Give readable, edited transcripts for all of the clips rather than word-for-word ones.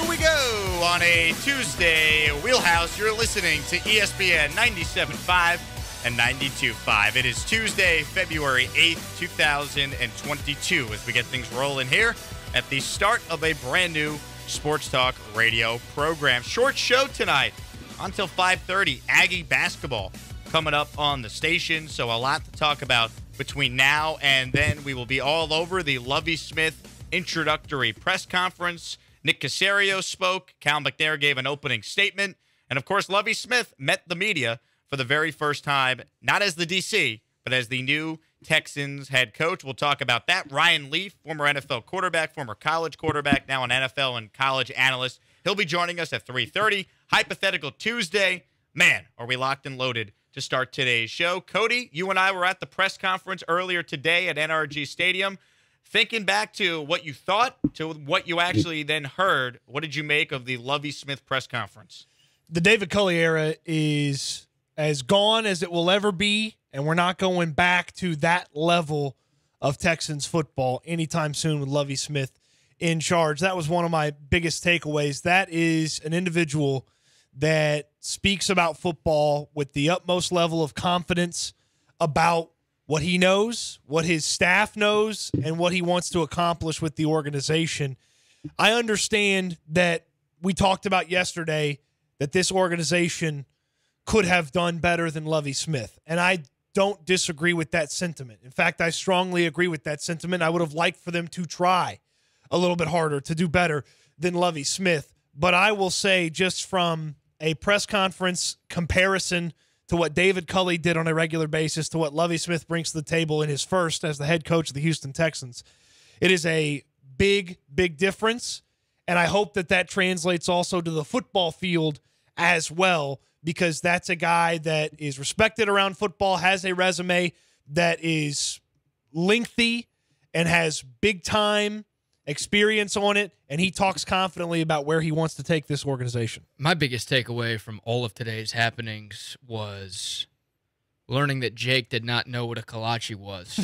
Here we go on a Tuesday Wheelhouse. You're listening to ESPN 97.5 and 92.5. It is Tuesday, February 8th, 2022, as we get things rolling here at the start of a brand new Sports Talk radio program. Short show tonight until 5:30. Aggie basketball coming up on the station, so a lot to talk about between now and then. We will be all over the Lovie Smith introductory press conference. Nick Caserio spoke. Cal McNair gave an opening statement. And, of course, Lovie Smith met the media for the very first time, not as the DC, but as the new Texans head coach. We'll talk about that. Ryan Leaf, former NFL quarterback, former college quarterback, now an NFL and college analyst. He'll be joining us at 3:30. Hypothetical Tuesday. Man, are we locked and loaded to start today's show. Cody, you and I were at the press conference earlier today at NRG Stadium. Thinking back to what you thought, to what you actually then heard, what did you make of the Lovie Smith press conference? The David Culley era is as gone as it will ever be, and we're not going back to that level of Texans football anytime soon with Lovie Smith in charge. That was one of my biggest takeaways. That is an individual that speaks about football with the utmost level of confidence about what he knows, what his staff knows, and what he wants to accomplish with the organization. I understand that we talked about yesterday that this organization could have done better than Lovie Smith, and I don't disagree with that sentiment. In fact, I strongly agree with that sentiment. I would have liked for them to try a little bit harder to do better than Lovie Smith, but I will say just from a press conference comparison to what David Culley did on a regular basis to what Lovie Smith brings to the table in his first as the head coach of the Houston Texans. It is a big, big difference, and I hope that that translates also to the football field as well, because that's a guy that is respected around football, has a resume that is lengthy and has big-time experience on it, and he talks confidently about where he wants to take this organization. My biggest takeaway from all of today's happenings was learning that Jake did not know what a kolache was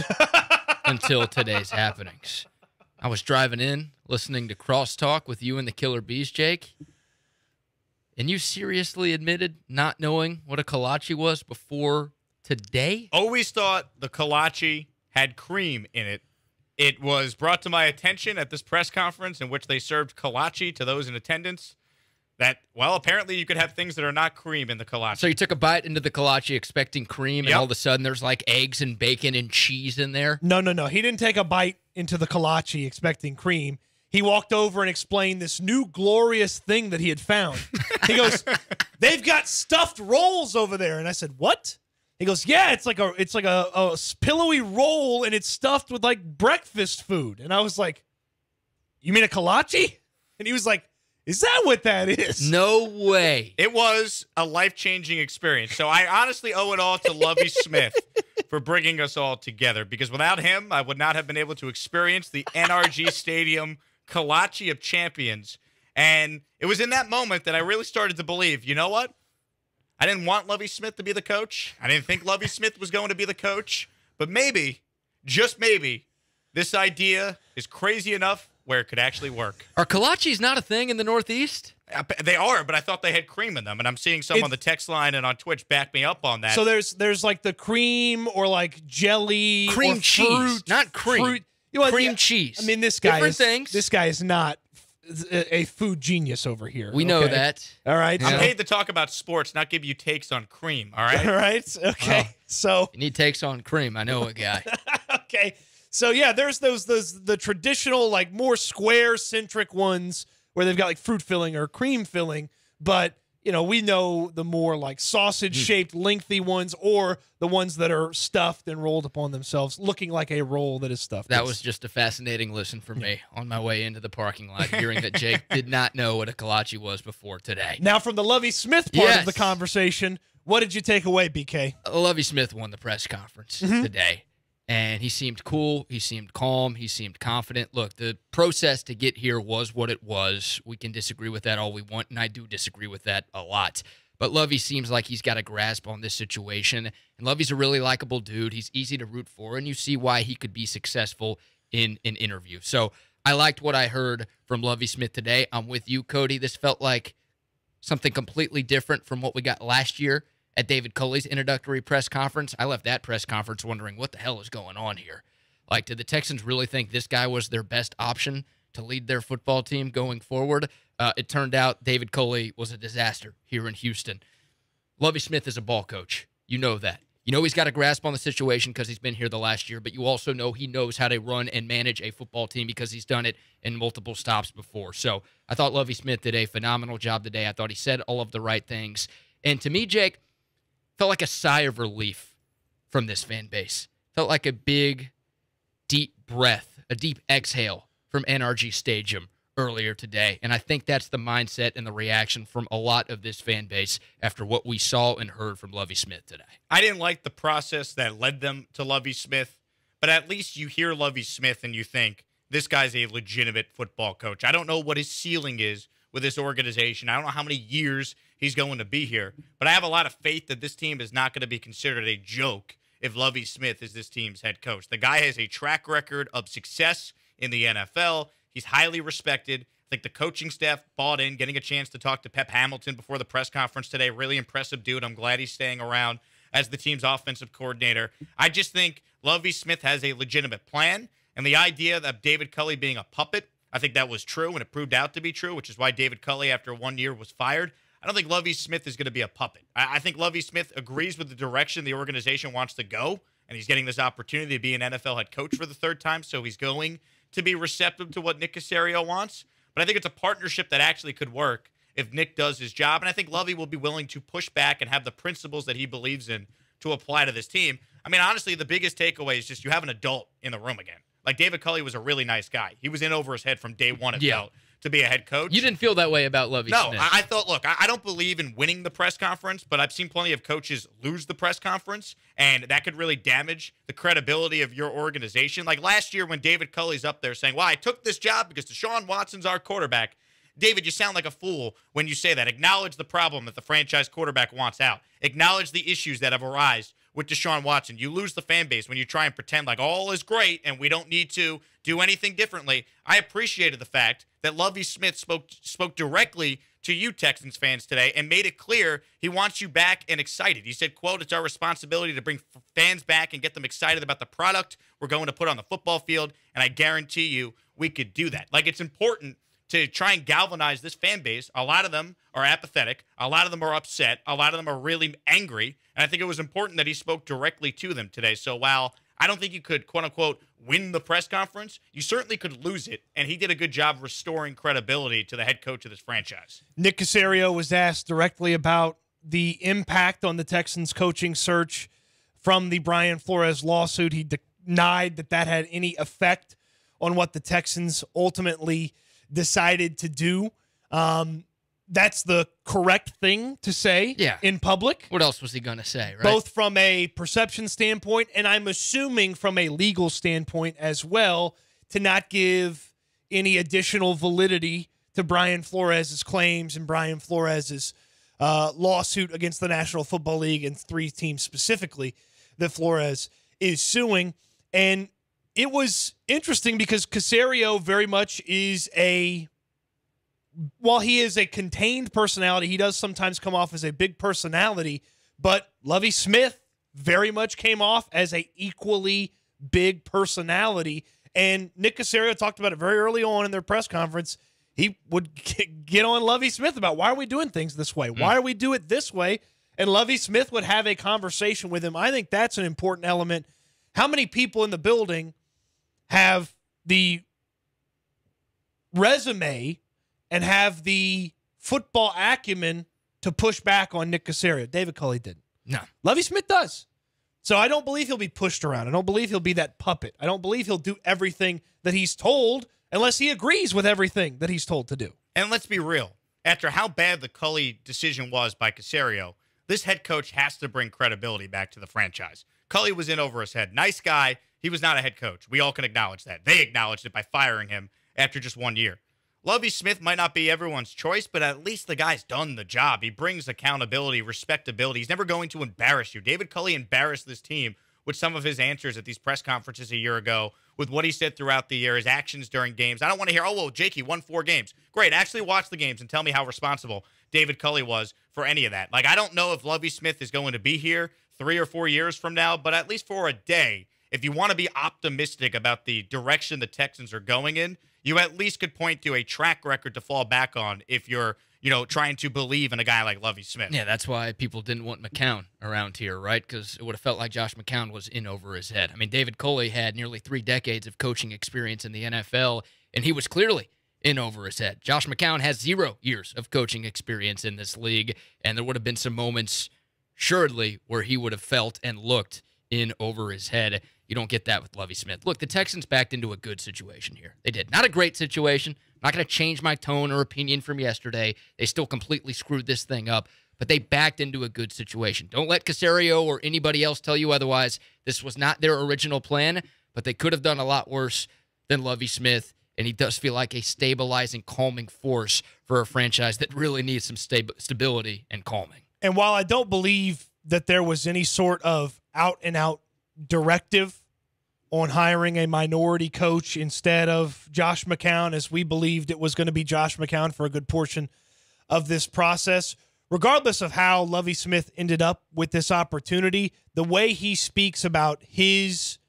until today's happenings. I was driving in, listening to Crosstalk with you and the Killer Bees, Jake, and you seriously admitted not knowing what a kolache was before today? Always thought the kolache had cream in it. It was brought to my attention at this press conference in which they served kolache to those in attendance that, well, apparently you could have things that are not cream in the kolache. So you took a bite into the kolache expecting cream, and all of a sudden there's like eggs and bacon and cheese in there? No. He didn't take a bite into the kolache expecting cream. He walked over and explained this new glorious thing that he had found. He goes, "They've got stuffed rolls over there." And I said, "What?" He goes, "Yeah, it's like a pillowy roll, and it's stuffed with like breakfast food." And I was like, "You mean a kolache?" And he was like, "Is that what that is?" No way. It was a life-changing experience. So I honestly owe it all to Lovie Smith for bringing us all together, because without him, I would not have been able to experience the NRG Stadium kolache of champions. And it was in that moment that I really started to believe, you know what? I didn't want Lovie Smith to be the coach. I didn't think Lovie Smith was going to be the coach. But maybe, just maybe, this idea is crazy enough where it could actually work. Are kolaches not a thing in the Northeast? They are, but I thought they had cream in them. And I'm seeing some on the text line and on Twitch back me up on that. So there's like the cream or like jelly cream or cheese, fruit, not cream. Fruit. You know, cream cheese. I mean, this guy is not a food genius over here. We know that. All right. I'm paid to talk about sports, not give you takes on cream. All right. All right. Okay. So you need takes on cream. I know a guy. Okay. So yeah, there's the traditional like more square centric ones where they've got like fruit filling or cream filling, but you know, we know the more like sausage shaped lengthy ones or the ones that are stuffed and rolled upon themselves, looking like a roll that is stuffed. That was just a fascinating listen for me on my way into the parking lot, hearing that Jake did not know what a kolache was before today. Now, from the Lovie Smith part of the conversation, what did you take away, BK? Lovie Smith won the press conference today. And he seemed cool. He seemed calm. He seemed confident. Look, the process to get here was what it was. We can disagree with that all we want, and I do disagree with that a lot. But Lovie seems like he's got a grasp on this situation. And Lovie's a really likable dude. He's easy to root for, and you see why he could be successful in an interview. So I liked what I heard from Lovie Smith today. I'm with you, Cody. This felt like something completely different from what we got last year at David Culley's introductory press conference. I left that press conference wondering what the hell is going on here. Like, did the Texans really think this guy was their best option to lead their football team going forward? It turned out David Culley was a disaster here in Houston. Lovie Smith is a ball coach. You know that. You know he's got a grasp on the situation because he's been here the last year, but you also know he knows how to run and manage a football team because he's done it in multiple stops before. So I thought Lovie Smith did a phenomenal job today. I thought he said all of the right things. And to me, Jake, felt like a sigh of relief from this fan base. Felt like a big, deep breath, a deep exhale from NRG Stadium earlier today. And I think that's the mindset and the reaction from a lot of this fan base after what we saw and heard from Lovie Smith today. I didn't like the process that led them to Lovie Smith, but at least you hear Lovie Smith and you think, this guy's a legitimate football coach. I don't know what his ceiling is with this organization. I don't know how many years he's going to be here, but I have a lot of faith that this team is not going to be considered a joke if Lovie Smith is this team's head coach. The guy has a track record of success in the NFL. He's highly respected. I think the coaching staff bought in, getting a chance to talk to Pep Hamilton before the press conference today. Really impressive dude. I'm glad he's staying around as the team's offensive coordinator. I just think Lovie Smith has a legitimate plan, and the idea of David Culley being a puppet, I think that was true, and it proved out to be true, which is why David Culley, after 1 year, was fired. I don't think Lovie Smith is going to be a puppet. I think Lovie Smith agrees with the direction the organization wants to go, and he's getting this opportunity to be an NFL head coach for the third time, so he's going to be receptive to what Nick Caserio wants. But I think it's a partnership that actually could work if Nick does his job, and I think Lovie will be willing to push back and have the principles that he believes in to apply to this team. I mean, honestly, the biggest takeaway is just you have an adult in the room again. Like, David Culley was a really nice guy. He was in over his head from day one, it felt, to be a head coach. You didn't feel that way about Lovie Smith. No, I thought, look, I don't believe in winning the press conference, but I've seen plenty of coaches lose the press conference, and that could really damage the credibility of your organization. Like last year when David Culley's up there saying, well, I took this job because Deshaun Watson's our quarterback. David, you sound like a fool when you say that. Acknowledge the problem that the franchise quarterback wants out. Acknowledge the issues that have arisen with Deshaun Watson. You lose the fan base when you try and pretend like all is great and we don't need to do anything differently. I appreciated the fact that Lovie Smith spoke directly to you Texans fans today and made it clear he wants you back and excited. He said, quote, it's our responsibility to bring fans back and get them excited about the product we're going to put on the football field, and I guarantee you we could do that. Like, it's important to try and galvanize this fan base. A lot of them are apathetic. A lot of them are upset. A lot of them are really angry. And I think it was important that he spoke directly to them today. So while I don't think you could, quote unquote, win the press conference, you certainly could lose it. And he did a good job restoring credibility to the head coach of this franchise. Nick Caserio was asked directly about the impact on the Texans coaching search from the Brian Flores lawsuit. He denied that had any effect on what the Texans ultimately decided to do. That's the correct thing to say in public. What else was he going to say, right? Both from a perception standpoint and I'm assuming from a legal standpoint as well, to not give any additional validity to Brian Flores' claims and Brian Flores' lawsuit against the National Football League and 3 teams specifically that Flores is suing. And it was interesting because Caserio very much is while he is a contained personality, he does sometimes come off as a big personality, but Lovie Smith very much came off as a equally big personality. And Nick Caserio talked about it very early on in their press conference. He would get on Lovie Smith about, why are we doing things this way? Why do we do it this way? And Lovie Smith would have a conversation with him. I think that's an important element. How many people in the building have the resume and have the football acumen to push back on Nick Caserio? David Culley didn't. No. Lovie Smith does. So I don't believe he'll be pushed around. I don't believe he'll be that puppet. I don't believe he'll do everything that he's told unless he agrees with everything that he's told to do. And let's be real. After how bad the Culley decision was by Caserio, this head coach has to bring credibility back to the franchise. Culley was in over his head. Nice guy. He was not a head coach. We all can acknowledge that. They acknowledged it by firing him after just 1 year. Lovie Smith might not be everyone's choice, but at least the guy's done the job. He brings accountability, respectability. He's never going to embarrass you. David Culley embarrassed this team with some of his answers at these press conferences a year ago with what he said throughout the year, his actions during games. I don't want to hear, oh, well, Jake, he won 4 games. Great. Actually watch the games and tell me how responsible David Culley was for any of that. Like, I don't know if Lovie Smith is going to be here 3 or 4 years from now, but at least for a day, if you want to be optimistic about the direction the Texans are going in, you at least could point to a track record to fall back on if you're, trying to believe in a guy like Lovie Smith. Yeah, that's why people didn't want McCown around here, right? Because it would have felt like Josh McCown was in over his head. I mean, David Culley had nearly 3 decades of coaching experience in the NFL, and he was clearly in over his head. Josh McCown has 0 years of coaching experience in this league, and there would have been some moments, surely, where he would have felt and looked in over his head. You don't get that with Lovie Smith. Look, the Texans backed into a good situation here. They did. Not a great situation. I'm not going to change my tone or opinion from yesterday. They still completely screwed this thing up, but they backed into a good situation. Don't let Caserio or anybody else tell you otherwise. This was not their original plan, but they could have done a lot worse than Lovie Smith, and he does feel like a stabilizing, calming force for a franchise that really needs some stability and calming. And while I don't believe that there was any sort of out-and-out directive on hiring a minority coach instead of Josh McCown, as we believed it was going to be Josh McCown for a good portion of this process. Regardless of how Lovie Smith ended up with this opportunity, the way he speaks about his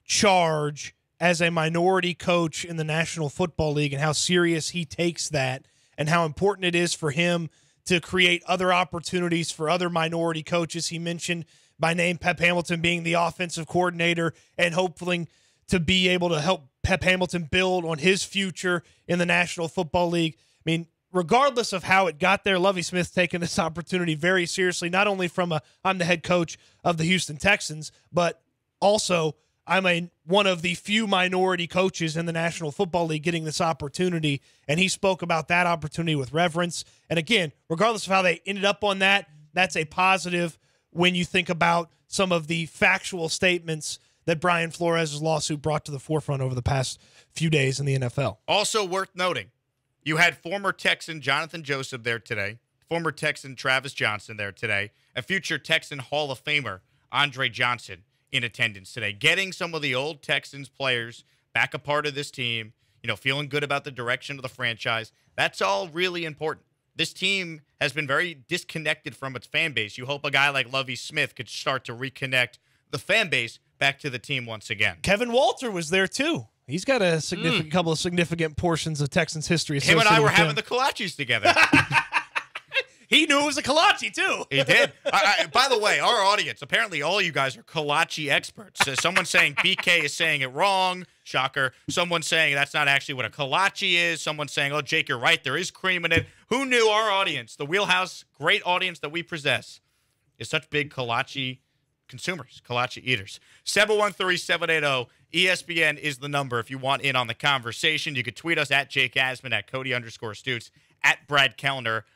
charge as a minority coach in the National Football League and how serious he takes that and how important it is for him to create other opportunities for other minority coaches. He mentioned by name Pep Hamilton being the offensive coordinator and hoping to be able to help Pep Hamilton build on his future in the National Football League. I mean, regardless of how it got there, Lovie Smith's taken this opportunity very seriously, not only from I'm the head coach of the Houston Texans, but also I'm one of the few minority coaches in the National Football League getting this opportunity, and he spoke about that opportunity with reverence. And again, regardless of how they ended up on that, that's a positive when you think about some of the factual statements that Brian Flores' lawsuit brought to the forefront over the past few days in the NFL. Also worth noting, you had former Texan Jonathan Joseph there today, former Texan Travis Johnson there today, a future Texan Hall of Famer, Andre Johnson, in attendance today, getting some of the old Texans players back a part of this team, feeling good about the direction of the franchise. That's all really important. This team has been very disconnected from its fan base. You hope a guy like Lovie Smith could start to reconnect the fan base back to the team once again. Kevin Walter was there too. He's got a significant couple of significant portions of Texans history. Him and I were having the kolaches together. He knew it was a kolache, too. He did. By the way, our audience, apparently all you guys are kolache experts. Someone saying BK is saying it wrong. Shocker. Someone saying that's not actually what a kolache is. Someone saying, oh, Jake, you're right. There is cream in it. Who knew our audience, the Wheelhouse, great audience that we possess, is such big kolache consumers, kolache eaters? 713-780. ESPN is the number if you want in on the conversation. You could tweet us at Jake Asman, at Cody_Stoots, at Brad Kellner